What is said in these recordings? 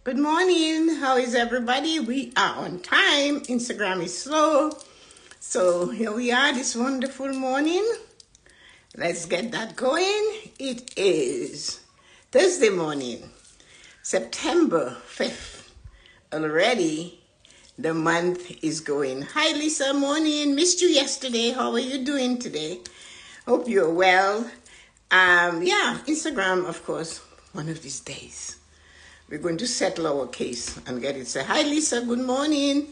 Good morning. How is everybody? We are on time. Instagram is slow. So here we are this wonderful morning. Let's get that going. It is Thursday morning, September 5th. Already the month is going. Hi Lisa, morning. Missed you yesterday. How are you doing today? Hope you're well. Instagram, of course, one of these days. We're going to settle our case and get it. Say, hi Lisa, good morning.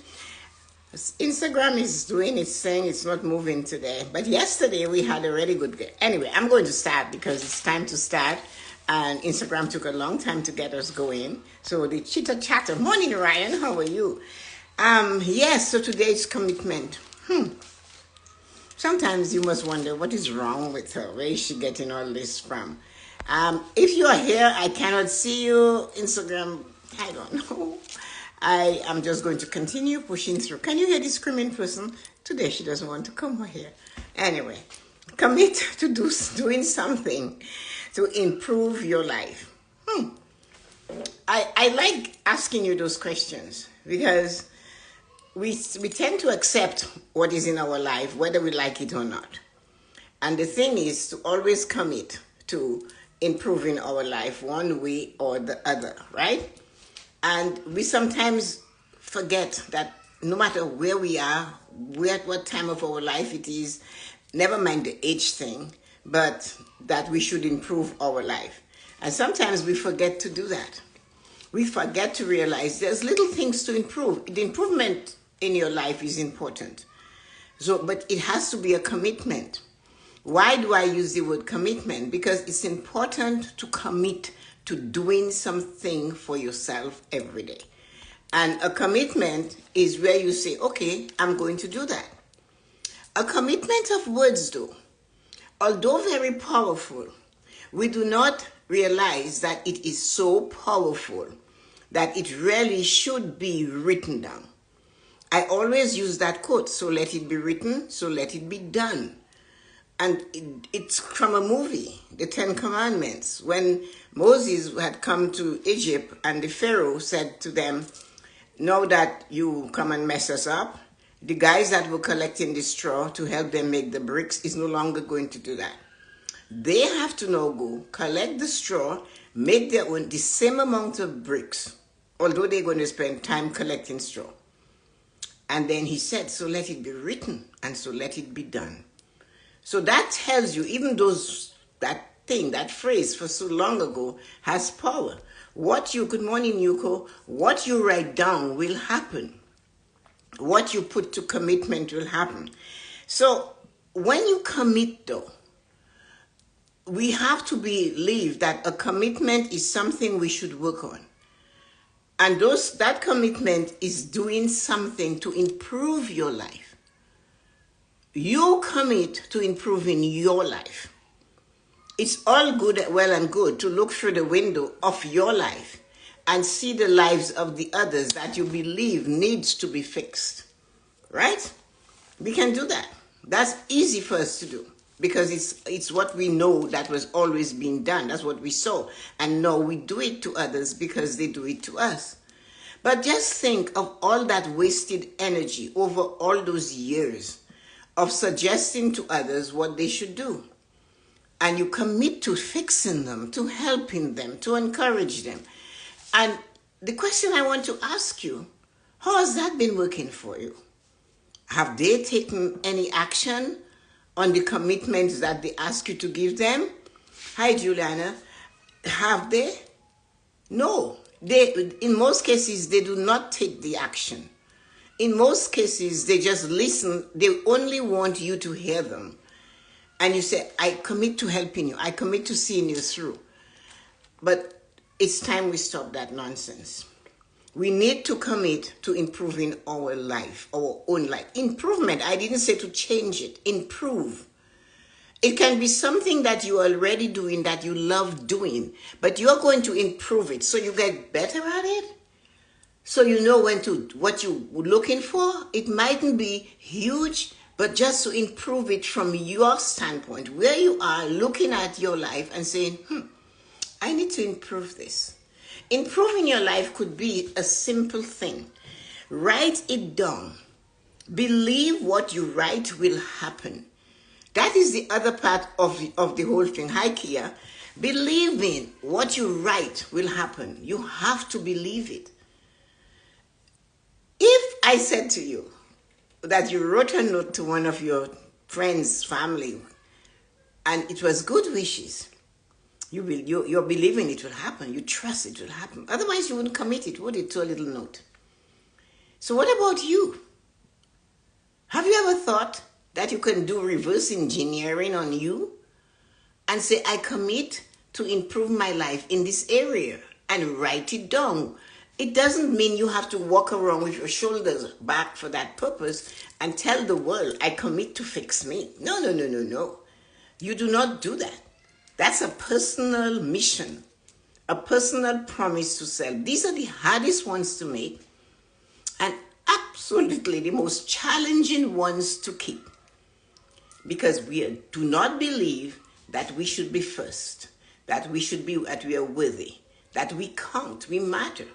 Instagram is doing its thing. It's not moving today. But yesterday we had a really good day. Anyway, I'm going to start because it's time to start. And Instagram took a long time to get us going. So the chitter chatter. Morning, Ryan. How are you? Yes, so today's commitment. Sometimes you must wonder what is wrong with her. Where is she getting all this from? If you are here, I cannot see you. Instagram, I don't know. I am just going to continue pushing through. Can you hear this screaming person? Today she doesn't want to come here. Anyway, commit to doing something to improve your life. I like asking you those questions because we tend to accept what is in our life, whether we like it or not. And the thing is to always commit to improving our life one way or the other, right? And we sometimes forget that no matter where we are, at what time of our life it is, never mind the age thing, but that we should improve our life. And sometimes we forget to do that. We forget to realize there's little things to improve. The improvement in your life is important. But it has to be a commitment. Why do I use the word commitment? Because it's important to commit to doing something for yourself every day. And a commitment is where you say, okay, I'm going to do that. A commitment of words, though, although very powerful, we do not realize that it is so powerful that it really should be written down. I always use that quote, so let it be written, so let it be done. And it's from a movie, the Ten Commandments, when Moses had come to Egypt and the Pharaoh said to them, now that you come and mess us up, the guys that were collecting the straw to help them make the bricks is no longer going to do that. They have to now go collect the straw, make their own, the same amount of bricks, although they're going to spend time collecting straw. And then he said, so let it be written and so let it be done. So that tells you, even that phrase for so long ago has power. Good morning, Yuko, what you write down will happen. What you put to commitment will happen. So when you commit though, we have to believe that a commitment is something we should work on. And that commitment is doing something to improve your life. You commit to improving your life. It's all good, well and good to look through the window of your life and see the lives of the others that you believe needs to be fixed. Right? We can do that. That's easy for us to do because it's what we know that was always being done. That's what we saw. And now we do it to others because they do it to us. But just think of all that wasted energy over all those years of suggesting to others what they should do. And you commit to fixing them, to helping them, to encourage them. And the question I want to ask you, how has that been working for you? Have they taken any action on the commitments that they ask you to give them? Hi, Juliana. Have they? No. In most cases, they do not take the action. In most cases, they just listen. They only want you to hear them. And you say, I commit to helping you. I commit to seeing you through. But it's time we stop that nonsense. We need to commit to improving our life, our own life. Improvement, I didn't say to change it. Improve. It can be something that you are already doing, that you love doing, but you're going to improve it so you get better at it. So you know what you're looking for. It mightn't be huge, but just to improve it from your standpoint, where you are looking at your life and saying, I need to improve this. Improving your life could be a simple thing. Write it down. Believe what you write will happen. That is the other part of the whole thing. Hi, Kia. Believing what you write will happen. You have to believe it. If I said to you that you wrote a note to one of your friends, family, and it was good wishes, you're believing it will happen. You trust it will happen. Otherwise, you wouldn't commit it, would it, to a little note? So what about you? Have you ever thought that you can do reverse engineering on you and say, I commit to improve my life in this area, and write it down? It doesn't mean you have to walk around with your shoulders back for that purpose and tell the world, I commit to fix me. No, no, no, no, no. You do not do that. That's a personal mission, a personal promise to self. These are the hardest ones to make and absolutely the most challenging ones to keep, because we do not believe that we should be first, that we are worthy, that we count, we matter.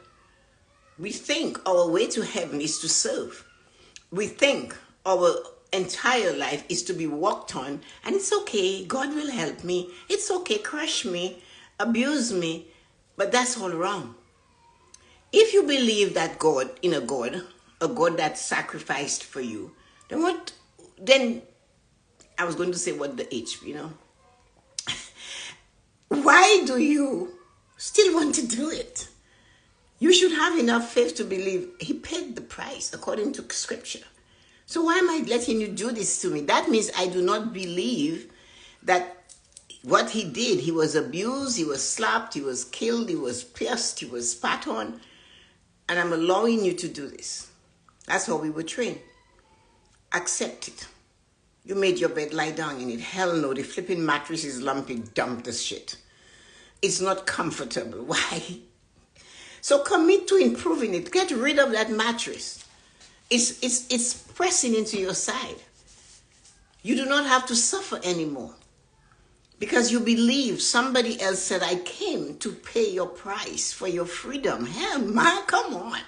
We think our way to heaven is to serve. We think our entire life is to be walked on, and it's okay, God will help me. It's okay, crush me, abuse me, but that's all wrong. If you believe that God, in a God that sacrificed for you, then I was going to say what the H, why do you still want to do it? You should have enough faith to believe he paid the price according to scripture. So why am I letting you do this to me? That means I do not believe that what he did, he was abused, he was slapped, he was killed, he was pierced, he was spat on, and I'm allowing you to do this. That's how we were trained. Accept it. You made your bed, lie down in it. Hell no, the flipping mattress is lumpy, dump this shit. It's not comfortable. Why? So commit to improving it. Get rid of that mattress. It's pressing into your side. You do not have to suffer anymore because you believe somebody else said, I came to pay your price for your freedom. Hell, man, come on.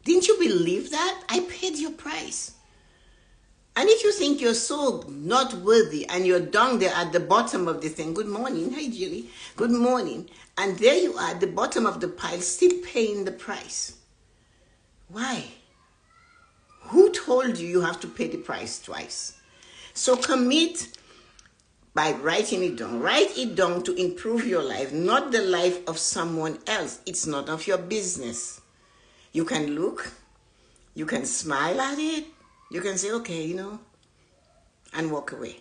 Didn't you believe that? I paid your price. And if you think you're so not worthy and you're down there at the bottom of the thing, good morning, hi Julie, good morning, and there you are at the bottom of the pile still paying the price. Why? Who told you you have to pay the price twice? So commit by writing it down. Write it down to improve your life, not the life of someone else. It's none of your business. You can look, you can smile at it, you can say, okay, and walk away.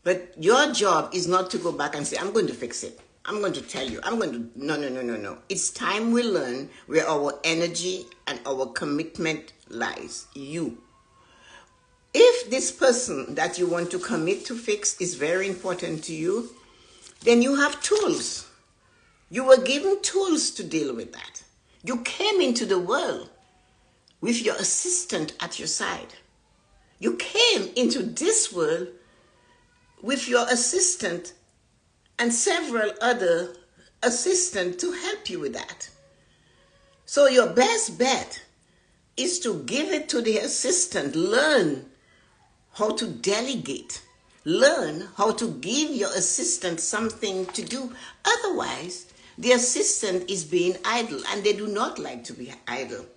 But your job is not to go back and say, I'm going to fix it. I'm going to tell you. No. It's time we learn where our energy and our commitment lies. You. If this person that you want to commit to fix is very important to you, then you have tools. You were given tools to deal with that. You came into the world with your assistant at your side. You came into this world with your assistant and several other assistants to help you with that. So your best bet is to give it to the assistant. Learn how to delegate. Learn how to give your assistant something to do. Otherwise, the assistant is being idle, and they do not like to be idle.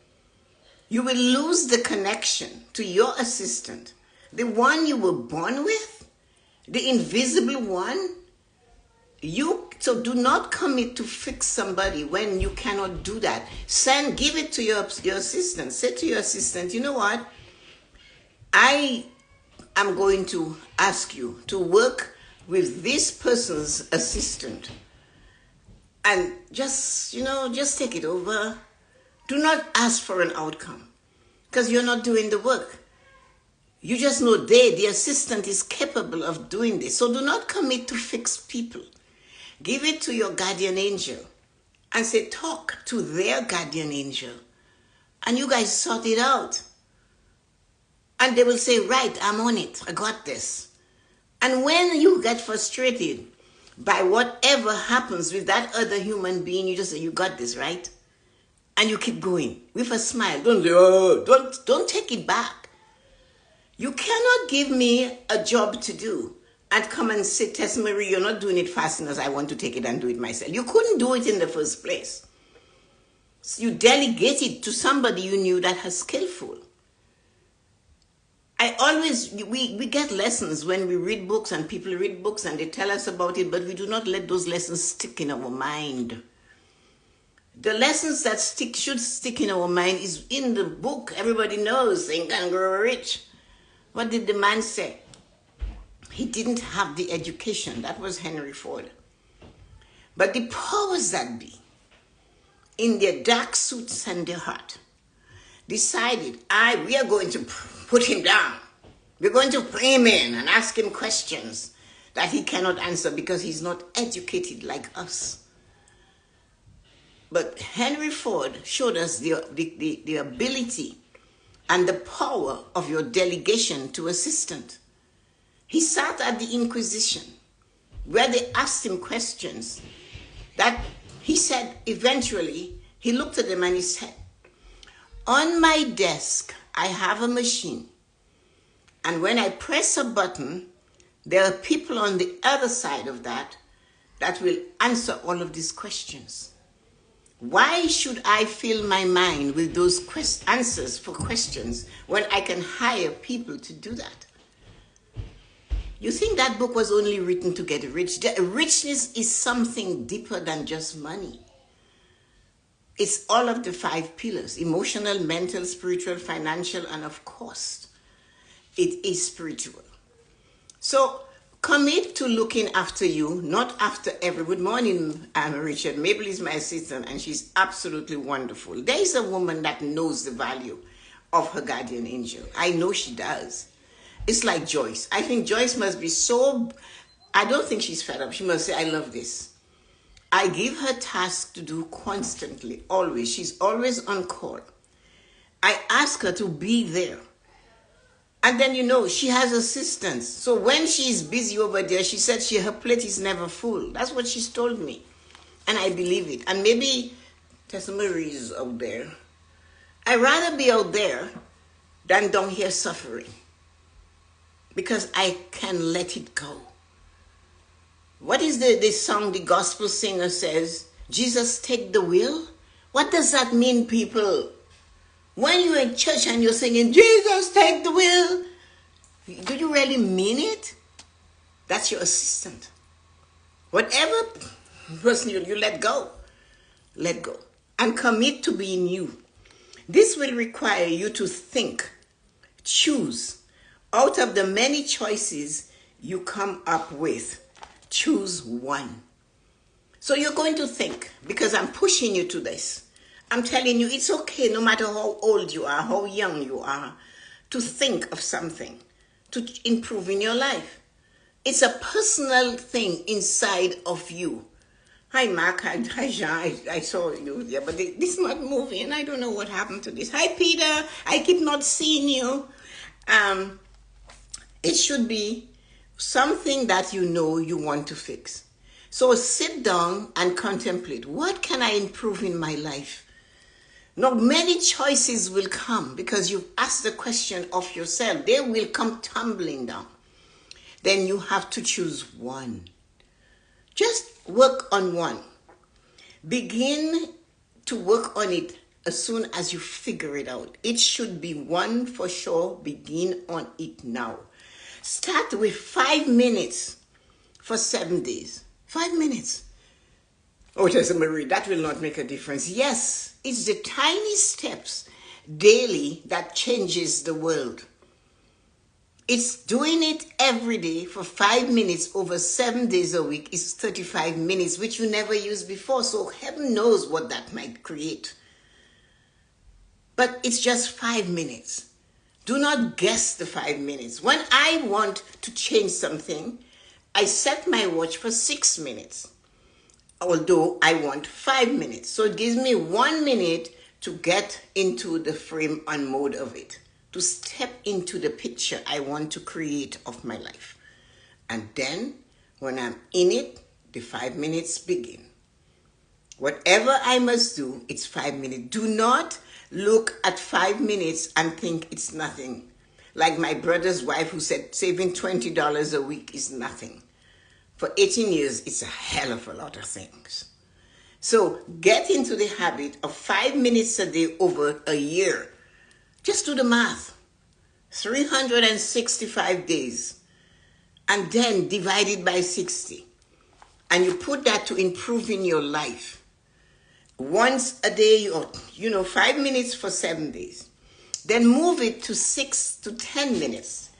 You will lose the connection to your assistant, the one you were born with, the invisible one. So do not commit to fix somebody when you cannot do that. Give it to your assistant. Say to your assistant, you know what? I am going to ask you to work with this person's assistant. And just take it over. Do not ask for an outcome because you're not doing the work. You just know the assistant is capable of doing this. So do not commit to fix people. Give it to your guardian angel and say, talk to their guardian angel. And you guys sort it out. And they will say, right, I'm on it. I got this. And when you get frustrated by whatever happens with that other human being, you just say, you got this, right? And you keep going with a smile. Don't say, oh, don't take it back. You cannot give me a job to do and come and say, Tessa-Marie, you're not doing it fast enough. I want to take it and do it myself. You couldn't do it in the first place. So you delegate it to somebody you knew that is skillful. We get lessons when we read books and people read books and they tell us about it, but we do not let those lessons stick in our mind. The lessons that should stick in our mind is in the book. Everybody knows, Think and Grow Rich. What did the man say? He didn't have the education. That was Henry Ford. But the powers that be, in their dark suits and their heart, decided, we are going to put him down. We're going to bring him in and ask him questions that he cannot answer because he's not educated like us. But Henry Ford showed us the ability and the power of your delegation to assistant. He sat at the Inquisition where they asked him questions that he said eventually, he looked at them and he said, on my desk, I have a machine. And when I press a button, there are people on the other side of that will answer all of these questions. Why should I fill my mind with those answers for questions when I can hire people to do that? You think that book was only written to get rich? Richness is something deeper than just money. It's all of the 5 pillars: emotional, mental, spiritual, financial, and of course, it is spiritual. So commit to looking after you, not after every. Good morning, Richard. Mabel is my assistant, and she's absolutely wonderful. There is a woman that knows the value of her guardian angel. I know she does. It's like Joyce. I think Joyce must be so. I don't think she's fed up. She must say, I love this. I give her tasks to do constantly, always. She's always on call. I ask her to be there. And then, she has assistants. So when she's busy over there, she said her plate is never full. That's what she's told me. And I believe it. And maybe Tessa-Marie is out there. I'd rather be out there than down here suffering. Because I can let it go. What is the song the gospel singer says? Jesus, take the wheel? What does that mean, people? When you're in church and you're singing, Jesus, take the wheel, do you really mean it? That's your assistant. Whatever person you let go. Let go. And commit to being you. This will require you to think, choose. Out of the many choices you come up with, choose one. So you're going to think, because I'm pushing you to this. I'm telling you, it's okay, no matter how old you are, how young you are, to think of something to improve in your life. It's a personal thing inside of you. Hi, Mark. Hi, Jean. I saw you there, but this is not moving. I don't know what happened to this. Hi, Peter. I keep not seeing you. It should be something that you want to fix. So sit down and contemplate. What can I improve in my life? Now, many choices will come because you've asked the question of yourself. They will come tumbling down. Then you have to choose one. Just work on one. Begin to work on it as soon as you figure it out. It should be one for sure. Begin on it now. Start with 5 minutes for 7 days. 5 minutes. Oh, Tessa-Marie, that will not make a difference. Yes, it's the tiny steps daily that changes the world. It's doing it every day for 5 minutes over 7 days a week is 35 minutes, which you never used before. So heaven knows what that might create. But it's just 5 minutes. Do not guess the 5 minutes. When I want to change something, I set my watch for 6 minutes. Although I want 5 minutes. So it gives me 1 minute to get into the frame and mode of it. To step into the picture I want to create of my life. And then when I'm in it, the 5 minutes begin. Whatever I must do, it's 5 minutes. Do not look at 5 minutes and think it's nothing. Like my brother's wife who said saving $20 a week is nothing. For 18 years, it's a hell of a lot of things. So get into the habit of 5 minutes a day over a year. Just do the math. 365 days. And then divide it by 60. And you put that to improving your life. Once a day, or 5 minutes for 7 days. Then move it to 6 to 10 minutes.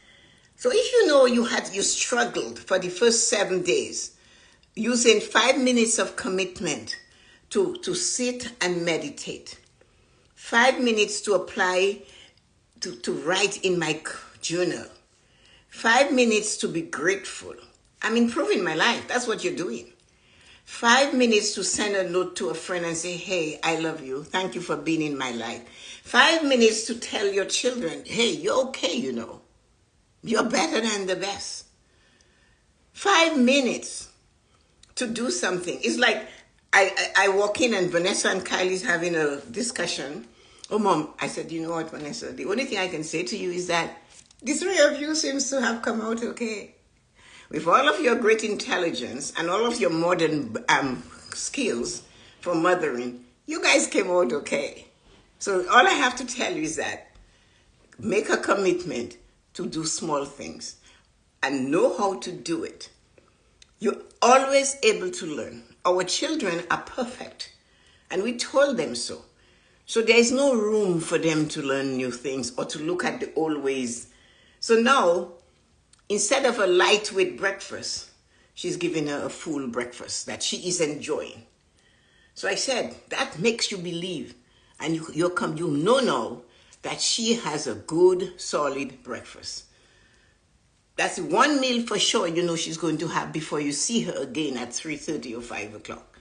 So if you struggled for the first 7 days, using 5 minutes of commitment to sit and meditate, 5 minutes to apply, to write in my journal, 5 minutes to be grateful. I'm improving my life. That's what you're doing. 5 minutes to send a note to a friend and say, hey, I love you. Thank you for being in my life. 5 minutes to tell your children, hey, you're okay, You're better than the best. 5 minutes to do something. It's like I walk in and Vanessa and Kylie's having a discussion. Oh, Mom, I said, you know what, Vanessa? The only thing I can say to you is that the three of you seems to have come out okay. With all of your great intelligence and all of your modern skills for mothering, you guys came out okay. So all I have to tell you is that make a commitment to do small things and know how to do it. You're always able to learn. Our children are perfect, and we told them so. So there is no room for them to learn new things or to look at the old ways. So now, instead of a lightweight breakfast, she's giving her a full breakfast that she is enjoying. So I said, that makes you believe. And you know now that she has a good, solid breakfast. That's one meal for sure she's going to have before you see her again at 3:30 or 5 o'clock.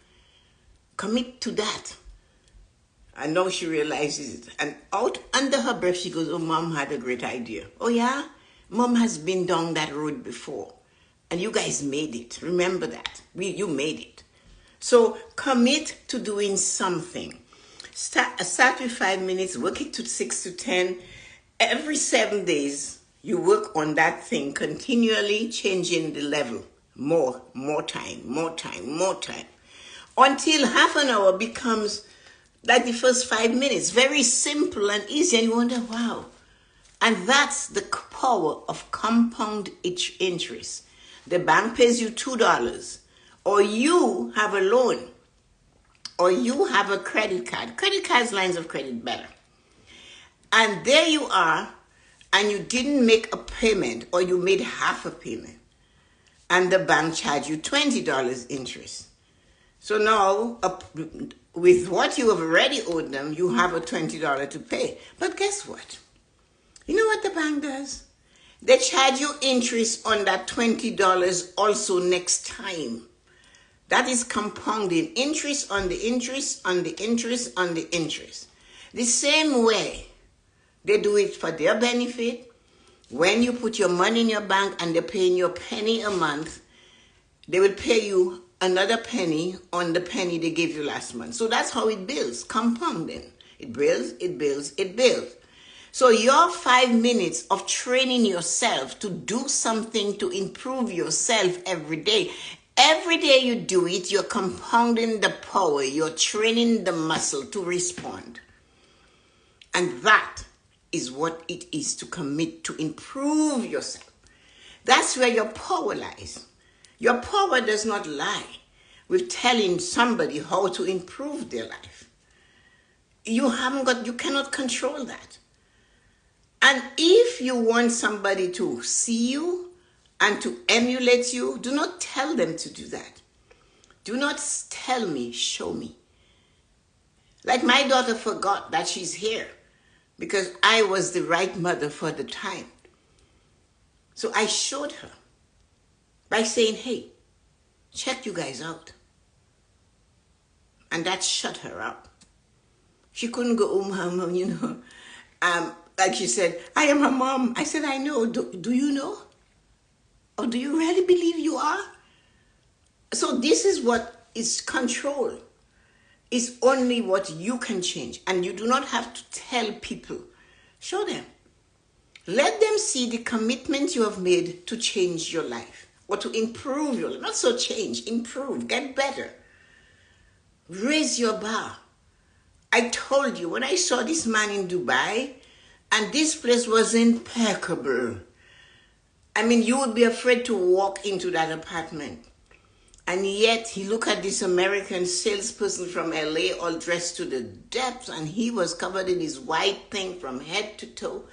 Commit to that. And now she realizes it. And out under her breath, she goes, oh, Mom had a great idea. Oh, yeah? Mom has been down that road before. And you guys made it. Remember that. You made it. So commit to doing something. Start with 5 minutes, work it to 6 to 10. Every 7 days, you work on that thing, continually changing the level. More time. Until half an hour becomes like the first 5 minutes. Very simple and easy. And you wonder, wow. And that's the power of compound interest. The bank pays you $2, or you have a loan, or you have a credit card. Credit cards, lines of credit better. And there you are, and you didn't make a payment, or you made half a payment, and the bank charged you $20 interest. So now, with what you have already owed them, you have a $20 to pay. But guess what? You know what the bank does? They charge you interest on that $20 also next time. That is compounding interest on the interest on the interest on the interest. The same way they do it for their benefit. When you put your money in your bank and they're paying you a penny a month, they will pay you another penny on the penny they gave you last month. So that's how it builds, compounding. It builds, it builds, it builds. So your 5 minutes of training yourself to do something to improve yourself every day you do it, you're compounding the power, you're training the muscle to respond. And that is what it is to commit to improve yourself. That's where your power lies. Your power does not lie with telling somebody how to improve their life. You cannot control that. And if you want somebody to see you and to emulate you, do not tell them to do that. Do not tell me, show me. Like my daughter forgot that she's here because I was the right mother for the time. So I showed her by saying, hey, check you guys out. And that shut her up. She couldn't go, oh, mom, like she said, I am her mom. I said, I know. Do you know? Or do you really believe you are? So this is what is control. It's only what you can change. And you do not have to tell people. Show them. Let them see the commitment you have made to change your life or to improve your life. Not so change, improve, get better. Raise your bar. I told you, when I saw this man in Dubai, and this place was impeccable. I mean, you would be afraid to walk into that apartment. And yet, he looked at this American salesperson from LA, all dressed to the depths, and he was covered in his white thing from head to toe.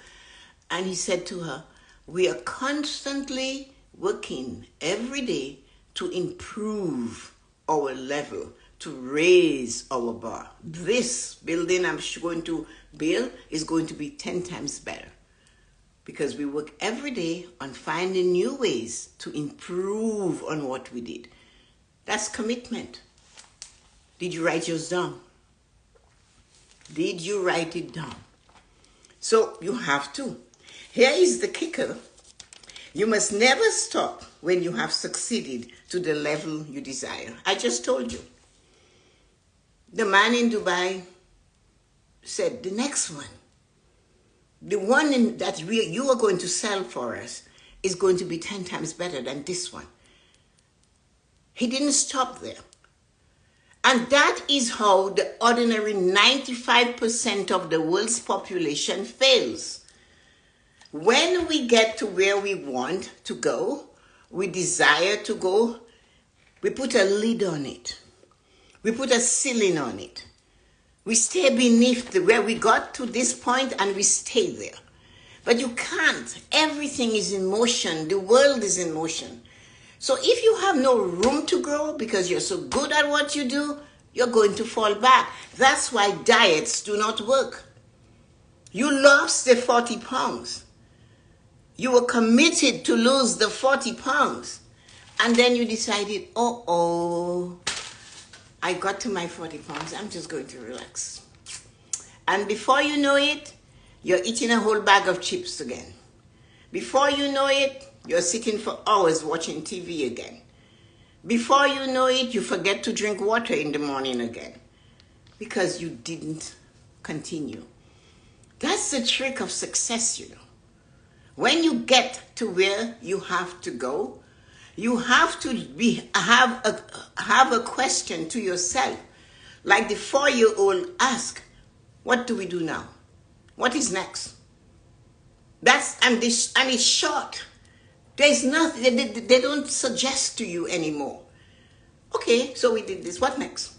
And he said to her, we are constantly working every day to improve our level, to raise our bar. This building I'm going to build is going to be 10 times better because we work every day on finding new ways to improve on what we did. That's commitment. Did you write yours down? Did you write it down? So you have to. Here is the kicker. You must never stop when you have succeeded to the level you desire. I just told you. The man in Dubai said, the next one, the one that you are going to sell for us is going to be 10 times better than this one. He didn't stop there. And that is how the ordinary 95% of the world's population fails. When we get to where we want to go, we desire to go, we put a lid on it. We put a ceiling on it. We stay beneath where we got to this point and we stay there. But you can't. Everything is in motion. The world is in motion. So if you have no room to grow because you're so good at what you do, you're going to fall back. That's why diets do not work. You lost the 40 pounds. You were committed to lose the 40 pounds. And then you decided, I got to my 40 pounds. I'm just going to relax. And before you know it, you're eating a whole bag of chips again. Before you know it, you're sitting for hours watching TV again. Before you know it, you forget to drink water in the morning again because you didn't continue. That's the trick of success, you know. When you get to where you have to go, you have to have a question to yourself. Like the 4-year-old ask, what do we do now? What is next? And it's short. There's nothing, they don't suggest to you anymore. Okay, so we did this, what next?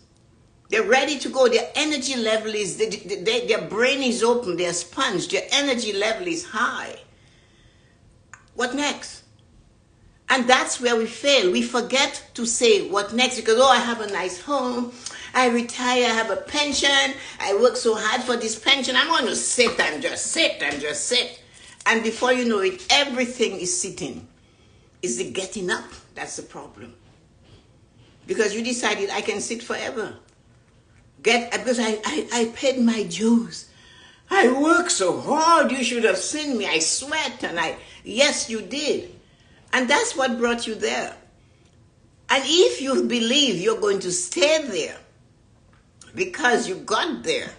They're ready to go, their energy level is, their brain is open, they're sponge, their energy level is high. What next? And that's where we fail. We forget to say what next because, I have a nice home, I retire, I have a pension, I work so hard for this pension, I'm going to sit and just sit and just sit. And before you know it, everything is sitting. It's the getting up that's the problem. Because you decided I can sit forever. Because I paid my dues. I work so hard. You should have seen me. I sweat yes, you did. And that's what brought you there. And if you believe you're going to stay there because you got there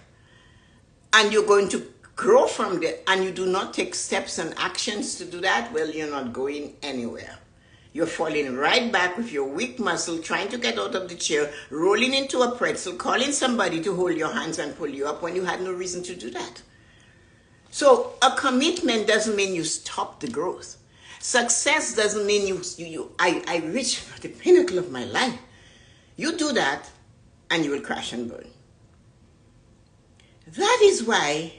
and you're going to grow from there and you do not take steps and actions to do that, well, you're not going anywhere. You're falling right back with your weak muscle, trying to get out of the chair, rolling into a pretzel, calling somebody to hold your hands and pull you up when you had no reason to do that. So a commitment doesn't mean you stop the growth. Success doesn't mean I reached the pinnacle of my life. You do that and you will crash and burn. That is why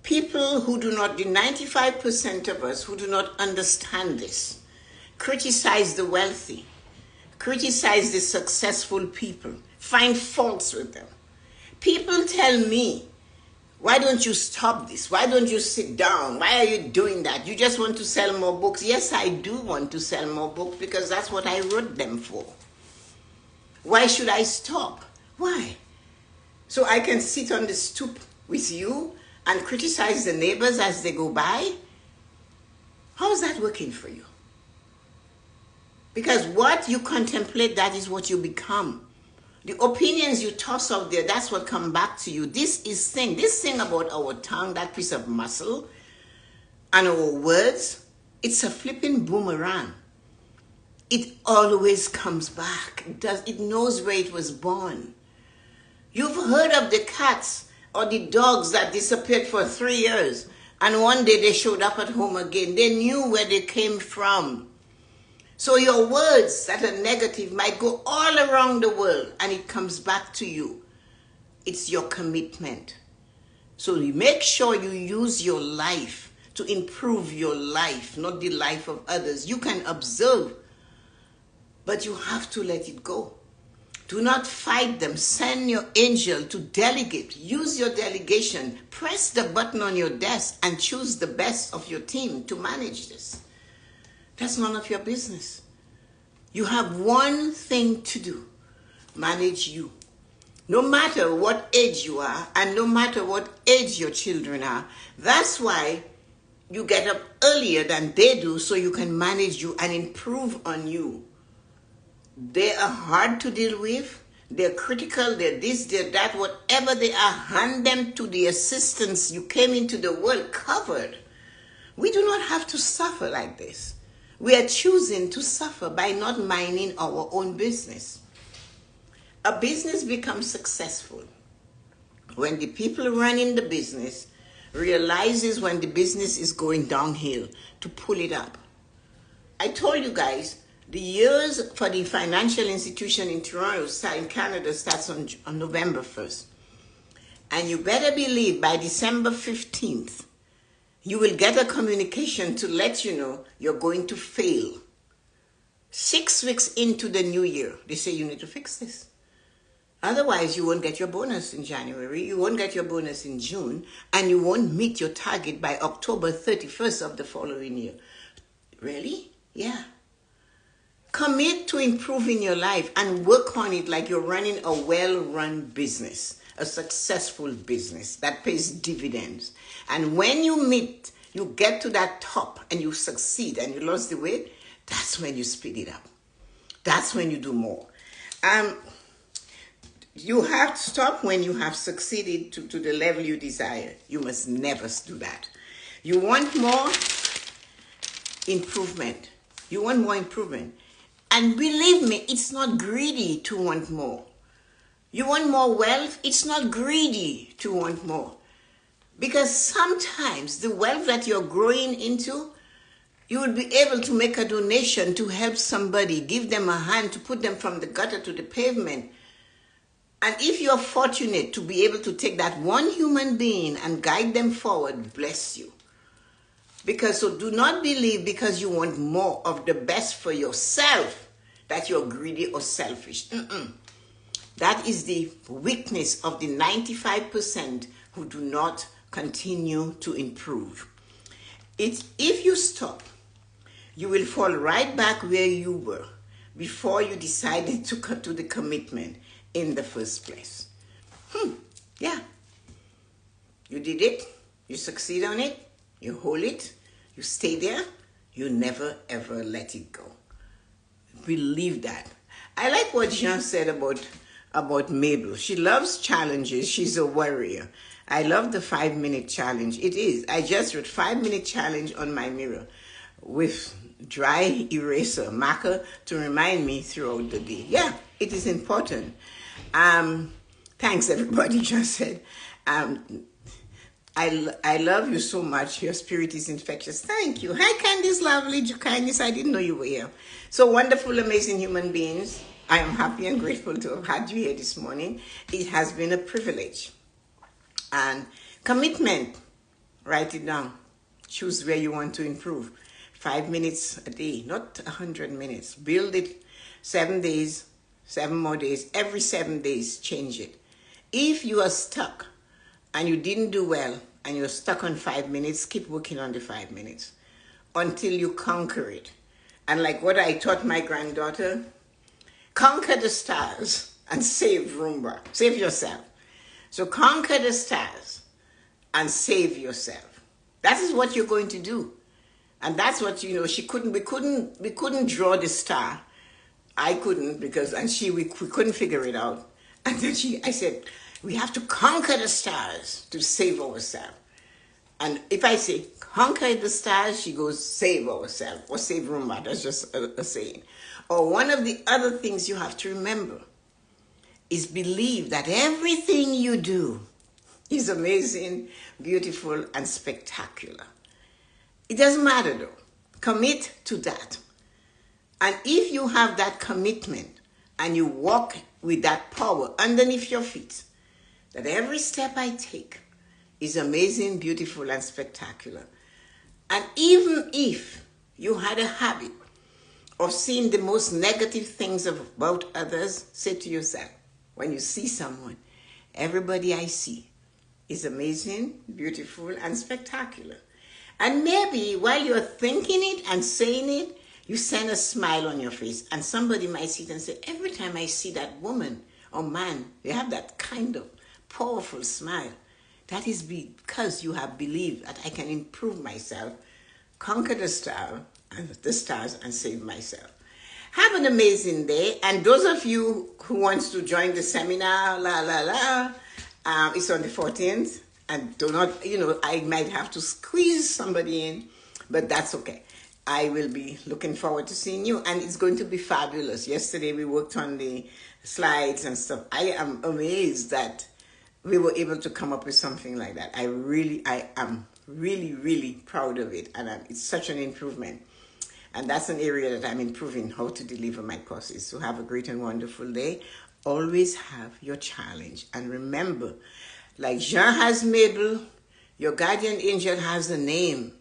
people who do not, the 95% of us who do not understand this, criticize the wealthy, criticize the successful people, find faults with them. People tell me, why don't you stop this? Why don't you sit down? Why are you doing that? You just want to sell more books. Yes, I do want to sell more books because that's what I wrote them for. Why should I stop? Why? So I can sit on the stoop with you and criticize the neighbors as they go by? How is that working for you? Because what you contemplate, that is what you become. The opinions you toss out there, that's what come back to you. This thing about our tongue, that piece of muscle, and our words, it's a flipping boomerang. It always comes back. It knows where it was born. You've heard of the cats or the dogs that disappeared for 3 years, and one day they showed up at home again. They knew where they came from. So your words that are negative might go all around the world, and it comes back to you. It's your commitment. So you make sure you use your life to improve your life, not the life of others. You can observe, but you have to let it go. Do not fight them. Send your angel to delegate. Use your delegation. Press the button on your desk and choose the best of your team to manage this. That's none of your business. You have one thing to do. Manage you. No matter what age you are, and no matter what age your children are. That's why you get up earlier than they do, so you can manage you and improve on you. They are hard to deal with. They're critical. They're this, they're that. Whatever they are, hand them to the assistants. You came into the world covered. We do not have to suffer like this. We are choosing to suffer by not minding our own business. A business becomes successful when the people running the business realizes when the business is going downhill to pull it up. I told you guys, the years for the financial institution in Toronto, in Canada, starts on November 1st. And you better believe by December 15th, you will get a communication to let you know you're going to fail. 6 weeks into the new year, they say you need to fix this. Otherwise, you won't get your bonus in January, you won't get your bonus in June, and you won't meet your target by October 31st of the following year. Really? Yeah. Commit to improving your life and work on it like you're running a well-run business, a successful business that pays dividends. And when you get to that top and you succeed and you lose the weight, that's when you speed it up. That's when you do more. You have to stop when you have succeeded to the level you desire. You must never do that. You want more improvement. You want more improvement. And believe me, it's not greedy to want more. You want more wealth? It's not greedy to want more. Because sometimes the wealth that you're growing into, you will be able to make a donation to help somebody, give them a hand to put them from the gutter to the pavement. And if you're fortunate to be able to take that one human being and guide them forward, bless you. So do not believe because you want more of the best for yourself that you're greedy or selfish. That is the weakness of the 95% who do not continue to improve. If you stop, you will fall right back where you were before you decided to cut to the commitment in the first place. Yeah. You did it. You succeed on it. You hold it. You stay there. You never, ever let it go. Believe that. I like what Jean said about Mabel. She loves challenges. She's a warrior. I love the 5-minute challenge. It is. I just wrote 5-minute challenge on my mirror with dry eraser marker to remind me throughout the day. Yeah, it is important. Thanks, everybody. Just said. I love you so much. Your spirit is infectious. Thank you. Hi, Candice, lovely. Kindness, I didn't know you were here. So wonderful, amazing human beings. I am happy and grateful to have had you here this morning. It has been a privilege. And commitment, write it down. Choose where you want to improve. 5 minutes a day, not 100 minutes. Build it 7 days, 7 more days. Every 7 days, change it. If you are stuck and you didn't do well and you're stuck on 5 minutes, keep working on the 5 minutes until you conquer it. And like what I taught my granddaughter, conquer the stars and save Roomba. Save yourself. So conquer the stars and save yourself. That is what you're going to do. And that's what, we couldn't draw the star. I couldn't because, and we couldn't figure it out. And then I said, we have to conquer the stars to save ourselves. And if I say, conquer the stars, she goes, save ourselves, or save Roomba. That's just a saying. Or one of the other things you have to remember is believe that everything you do is amazing, beautiful, and spectacular. It doesn't matter though. Commit to that. And if you have that commitment and you walk with that power underneath your feet, that every step I take is amazing, beautiful, and spectacular. And even if you had a habit of seeing the most negative things about others, say to yourself, when you see someone, everybody I see is amazing, beautiful, and spectacular. And maybe while you're thinking it and saying it, you send a smile on your face, and somebody might see it and say, every time I see that woman or man, they have that kind of powerful smile. That is because you have believed that I can improve myself, conquer the stars, and save myself. Have an amazing day. And those of you who wants to join the seminar, it's on the 14th. And do not, I might have to squeeze somebody in, but that's okay. I will be looking forward to seeing you, and it's going to be fabulous. Yesterday we worked on the slides and stuff. I am amazed that we were able to come up with something like that. I am really proud of it, and it's such an improvement. And that's an area that I'm improving, how to deliver my courses. So have a great and wonderful day. Always have your challenge. And remember, like Jean has Mabel, your guardian angel has a name.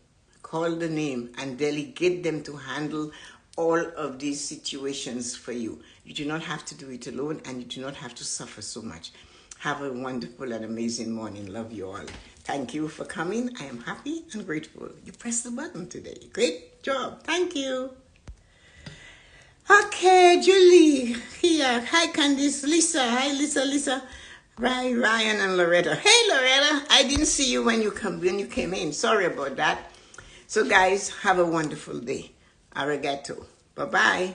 Call the name and delegate them to handle all of these situations for you. You do not have to do it alone, and you do not have to suffer so much. Have a wonderful and amazing morning. Love you all. Thank you for coming. I am happy and grateful. You pressed the button today. Great job. Thank you. Okay, Julie here. Hi, Candice. Lisa. Hi, Lisa. Ryan and Loretta. Hey, Loretta. I didn't see you when you came in. Sorry about that. So, guys, have a wonderful day. Arigato. Bye-bye.